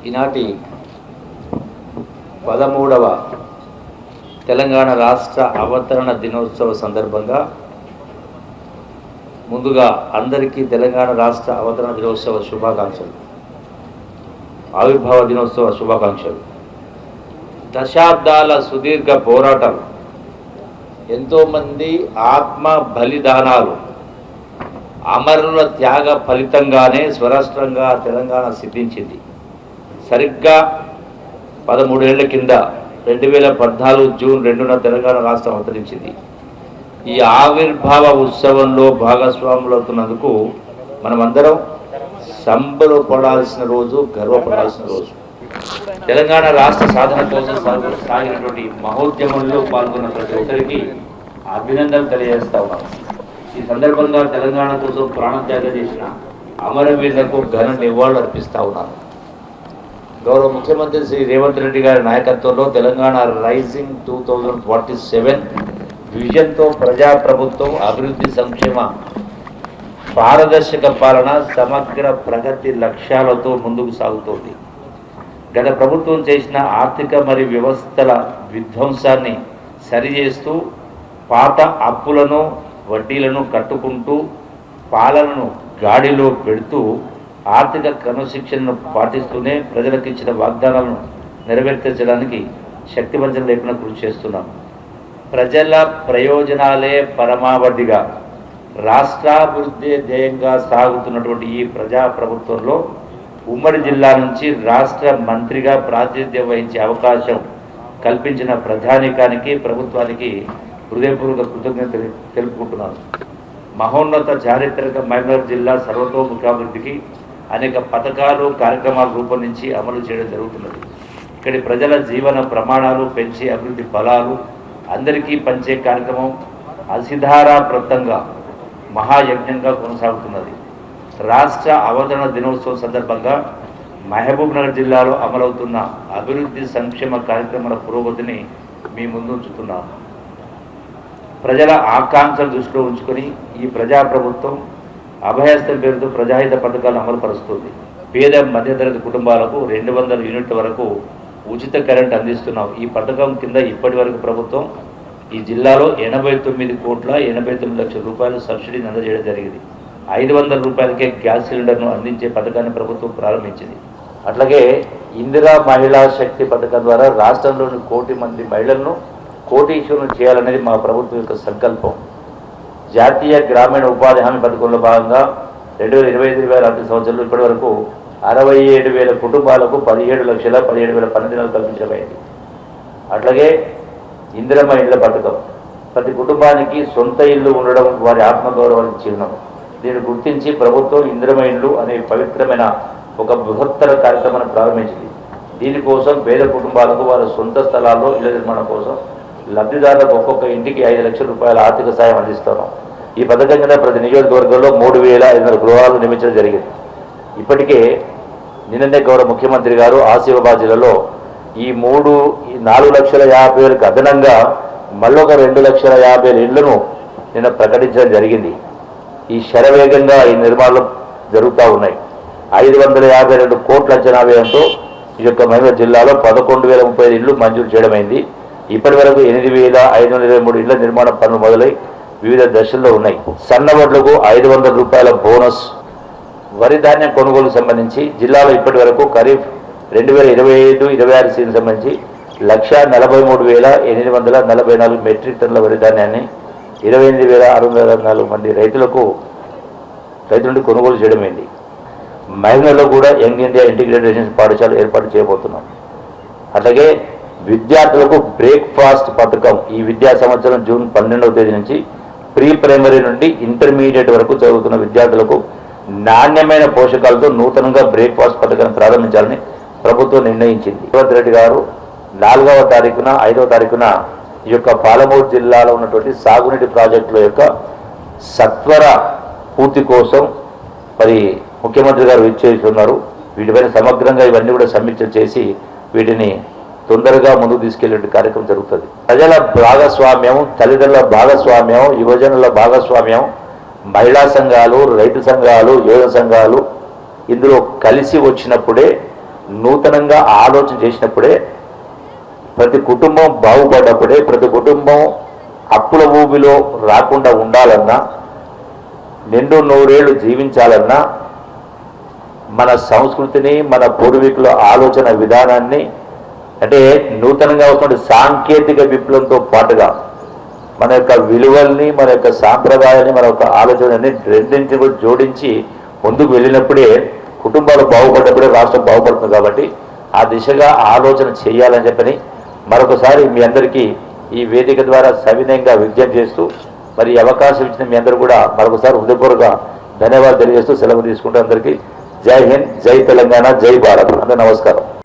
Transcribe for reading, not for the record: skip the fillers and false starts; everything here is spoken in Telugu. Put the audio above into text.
ఈనాటి 13వ తెలంగాణ రాష్ట్ర అవతరణ దినోత్సవ సందర్భంగా ముందుగా అందరికీ తెలంగాణ రాష్ట్ర అవతరణ దినోత్సవ శుభాకాంక్షలు, ఆవిర్భావ దినోత్సవ శుభాకాంక్షలు. దశాబ్దాల సుదీర్ఘ పోరాటాలు, ఎంతోమంది ఆత్మ బలిదానాలు, అమరుల త్యాగ ఫలితంగానే స్వరాష్ట్రంగా తెలంగాణ సిద్ధించింది. సరిగ్గా 13 ఏళ్ల కింద 2014 జూన్ 2న తెలంగాణ రాష్ట్రం అవతరించింది. ఈ ఆవిర్భావ ఉత్సవంలో భాగస్వాములవుతున్నందుకు మనమందరం సంబరపడాల్సిన రోజు, గర్వపడాల్సిన రోజు. తెలంగాణ రాష్ట్ర సాధన కోసం సాగినటువంటి మహోద్యమంలో పాల్గొన్న ప్రతి ఒక్కరికి అభినందనలు తెలియజేస్తా ఉన్నాం. ఈ సందర్భంగా తెలంగాణ కోసం ప్రాణత్యాగం చేసిన అమరవీరులకు ఘన నివాళులు అర్పిస్తా ఉన్నాను. గౌరవ ముఖ్యమంత్రి శ్రీ రేవంత్ రెడ్డి గారి నాయకత్వంలో తెలంగాణ రైజింగ్ 2047 విజన్తో ప్రజాప్రభుత్వం అభివృద్ధి, సంక్షేమ, పారదర్శక పాలన, సమగ్ర ప్రగతి లక్ష్యాలతో ముందుకు సాగుతోంది. గత ప్రభుత్వం చేసిన ఆర్థిక మరియు వ్యవస్థల విధ్వంసాన్ని సరిచేస్తూ పాత అప్పులను, వడ్డీలను కట్టుకుంటూ పాలనను గాడిలో పెడుతూ ఆర్థిక క్రమశిక్షణను పాటిస్తూనే ప్రజలకు ఇచ్చిన వాగ్దానాలను నెరవేర్చడానికి శక్తివంచన లేకుండా కృషి చేస్తున్నాం. ప్రజల ప్రయోజనాలే పరమావధిగా రాష్ట్రాభివృద్ధి ధ్యేయంగా సాగుతున్నటువంటి ఈ ప్రజాప్రభుత్వంలో ఉమ్మడి జిల్లా నుంచి రాష్ట్ర మంత్రిగా ప్రాతినిధ్యం వహించే అవకాశం కల్పించిన ప్రజానీకానికి, ప్రభుత్వానికి హృదయపూర్వక కృతజ్ఞతలు తెలుపుకుంటున్నాను. మహోన్నత చారిత్రక మహబూబ్నగర్ జిల్లా సర్వతోముఖాభివృద్ధికి అనేక పథకాలు, కార్యక్రమాలు రూపొందించి అమలు చేయడం జరుగుతున్నది. ఇక్కడి ప్రజల జీవన ప్రమాణాలు పెంచి అభివృద్ధి ఫలాలు అందరికీ పంచే కార్యక్రమం అసిధారాప్రతంగా మహాయజ్ఞంగా కొనసాగుతున్నది. రాష్ట్ర అవతరణ దినోత్సవం సందర్భంగా మహబూబ్నగర్ జిల్లాలో అమలవుతున్న అభివృద్ధి, సంక్షేమ కార్యక్రమాల పురోగతిని మీ ముందు ఉంచుతున్నాను. ప్రజల ఆకాంక్షలు దృష్టిలో ఉంచుకొని ఈ ప్రజాప్రభుత్వం అభయస్థం పేరుతో ప్రజాహిత పథకాలను అమలుపరుస్తుంది. పేద మధ్యతరగతి కుటుంబాలకు 200 యూనిట్ల వరకు ఉచిత కరెంట్ అందిస్తున్నాం. ఈ పథకం కింద ఇప్పటి వరకు ప్రభుత్వం ఈ జిల్లాలో 89,89 రూపాయలు సబ్సిడీని అందజేయడం జరిగింది. 500 రూపాయలకే గ్యాస్ సిలిండర్ను అందించే పథకాన్ని ప్రభుత్వం ప్రారంభించింది. అట్లాగే ఇందిరా మహిళా శక్తి పథకం ద్వారా రాష్ట్రంలోని 1 కోటి మంది మహిళలను కోటీశ్వరులను చేయాలనేది మా ప్రభుత్వం యొక్క సంకల్పం. జాతీయ గ్రామీణ ఉపాధి హామీ పథకంలో భాగంగా 2025-26 ఆర్థిక సంవత్సరంలో ఇప్పటి వరకు 67,000 కుటుంబాలకు 17,17,000 పని దినాలు కల్పించడమైంది. అట్లాగే ఇందిరమ్మ ఇళ్ల పథకం, ప్రతి కుటుంబానికి సొంత ఇల్లు ఉండడం వారి ఆత్మగౌరవానికి చిహ్నం. దీన్ని గుర్తించి ప్రభుత్వం ఇందిరమ్మ ఇల్లు అనే పవిత్రమైన ఒక బృహత్తర కార్యక్రమాన్ని ప్రారంభించింది. దీనికోసం పేద కుటుంబాలకు వారి సొంత స్థలాల్లో ఇళ్ల నిర్మాణం కోసం లబ్ధిదారులకు ఒక్కొక్క ఇంటికి 5 లక్షల రూపాయల ఆర్థిక సాయం అందిస్తున్నాం. ఈ పథకం కింద ప్రతి నియోజకవర్గంలో 3,500 గృహాలు నిర్మించడం జరిగింది. ఇప్పటికే నిన్ననే గౌరవ ముఖ్యమంత్రి గారు ఆసిఫాబాద్ జిల్లాలో ఈ 4,50,000 అదనంగా మళ్ళొక 2,50,000 ఇళ్లను నిన్న ప్రకటించడం జరిగింది. ఈ శరవేగంగా ఈ నిర్మాణాలు జరుగుతూ ఉన్నాయి. 552 కోట్ల అంచనా వ్యయంతో ఈ యొక్క మహబూబ్నగర్ జిల్లాలో 11,035 ఇళ్లు మంజూరు చేయడమైంది. ఇప్పటి వరకు 8,523 ఇళ్ల నిర్మాణ పనులు మొదలై వివిధ దశల్లో ఉన్నాయి. సన్నవడ్లకు 500 రూపాయల బోనస్. వరి ధాన్యం కొనుగోలుకు సంబంధించి జిల్లాలో ఇప్పటి వరకు ఖరీఫ్ 2025-26 సీజన్ సంబంధించి 1,43,844 మెట్రిక్ టన్నుల వరి ధాన్యాన్ని 28,604 మంది రైతుల నుండి కొనుగోలు చేయడమైంది. మహిళల్లో కూడా యంగ్ ఇండియా ఇంటిగ్రేటెడ్ పాఠశాల ఏర్పాటు చేయబోతున్నాం. అట్లాగే విద్యార్థులకు బ్రేక్ఫాస్ట్ పథకం ఈ విద్యా సంవత్సరం జూన్ 12వ తేదీ నుంచి ప్రీ ప్రైమరీ నుండి ఇంటర్మీడియట్ వరకు చదువుతున్న విద్యార్థులకు నాణ్యమైన పోషకాలతో నూతనంగా బ్రేక్ఫాస్ట్ పథకాన్ని ప్రారంభించాలని ప్రభుత్వం నిర్ణయించింది. రేవంత్ రెడ్డి గారు 4వ తారీఖున 5వ తారీఖున ఈ యొక్క పాలమూరు జిల్లాలో ఉన్నటువంటి సాగునీటి ప్రాజెక్టుల యొక్క సత్వర పూర్తి కోసం మరి ముఖ్యమంత్రి గారు విచ్చేస్తున్నారు. వీటిపైన సమగ్రంగా ఇవన్నీ కూడా సమీక్ష చేసి వీటిని తొందరగా ముందుకు తీసుకెళ్లే కార్యక్రమం జరుగుతుంది. ప్రజల భాగస్వామ్యం, తల్లిదండ్రుల భాగస్వామ్యం, యువజనుల భాగస్వామ్యం, మహిళా సంఘాలు, రైతు సంఘాలు, యువత సంఘాలు ఇందులో కలిసి వచ్చినప్పుడే నూతనంగా ఆలోచన చేసినప్పుడే, ప్రతి కుటుంబం బాగుపడ్డప్పుడే, ప్రతి కుటుంబం అప్పుల ఊబిలో రాకుండా ఉండాలన్నా, నిండు నూరేళ్లు జీవించాలన్నా మన సంస్కృతిని, మన పూర్వీకుల ఆలోచన విధానాన్ని, అంటే నూతనంగా వస్తున్న సాంకేతిక విప్లవంతో పాటుగా మన యొక్క విలువల్ని, మన యొక్క సాంప్రదాయాన్ని, మన యొక్క ఆలోచనని రెండింటిని కూడా జోడించి ముందుకు వెళ్ళినప్పుడే కుటుంబాలు బాగుపడ్డప్పుడే రాష్ట్రం బాగుపడుతుంది. కాబట్టి ఆ దిశగా ఆలోచన చేయాలని చెప్పని మరొకసారి మీ అందరికీ ఈ వేదిక ద్వారా సవినయంగా విజ్ఞప్తి చేస్తూ, మరి ఈ అవకాశం ఇచ్చిన మీ అందరూ కూడా మరొకసారి హృదయపూర్వక ధన్యవాదాలు తెలియజేస్తూ సెలవు తీసుకుంటూ అందరికీ జై హింద్, జై తెలంగాణ, జై భారత్. అందరూ నమస్కారం.